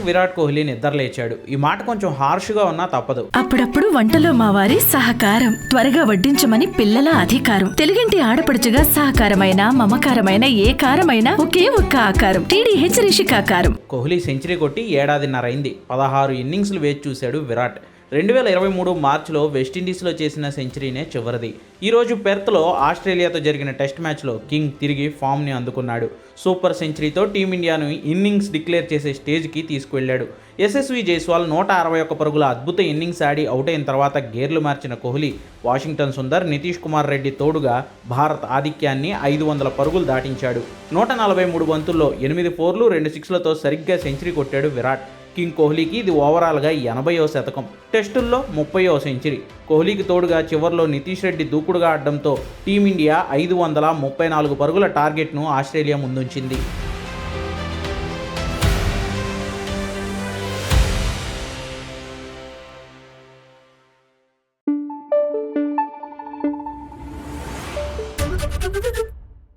విరాట్ కోహ్లీ నిద్రలేచాడు. ఈ మాట కొంచెం హార్ష్గా ఉన్నా తప్పదు. అప్పుడప్పుడు వంటలో మా వారి సహకారం, త్వరగా వడ్డించమని పిల్లల అధికారం. తెలుగింటి ఆడపడుచుగా సహకారమైన మమకారమైన ఏ కారమైనా ఒకే ఒక్క ఆకారం. TDH రిషికాకారం. కోహ్లీ సెంచరీ కొట్టి ఏడాదిన్నర అయింది. 16 ఇన్నింగ్స్లు వేచి చూశాడు విరాట్. 2023 మార్చిలో వెస్టిండీస్లో చేసిన సెంచరీనే చివరిది. ఈరోజు పెర్త్లో ఆస్ట్రేలియాతో జరిగిన టెస్ట్ మ్యాచ్లో కింగ్ తిరిగి ఫామ్ని అందుకున్నాడు. సూపర్ సెంచరీతో టీమిండియాను ఇన్నింగ్స్ డిక్లేర్ చేసే స్టేజ్కి తీసుకువెళ్లాడు. యశస్వి జైస్వాల్ 161 పరుగుల అద్భుత ఇన్నింగ్స్ ఆడి అవుట్ అయిన తర్వాత గేర్లు మార్చిన కోహ్లీ, వాషింగ్టన్ సుందర్, నితీష్ కుమార్ రెడ్డి తోడుగా భారత్ ఆధిక్యాన్ని 500 పరుగులు దాటించాడు. 143 బంతుల్లో 8 4లు 2 6లతో సరిగ్గా సెంచరీ కొట్టాడు విరాట్. కింగ్ కోహ్లీకి ఇది ఓవరాల్గా 80వ శతకం. టెస్టుల్లో 30వ సెంచరీ. కోహ్లీకి తోడుగా చివర్లో నితీష్ రెడ్డి దూకుడుగా ఆడడంతో టీమిండియా 534 పరుగుల టార్గెట్ను ఆస్ట్రేలియా ముందుంచింది.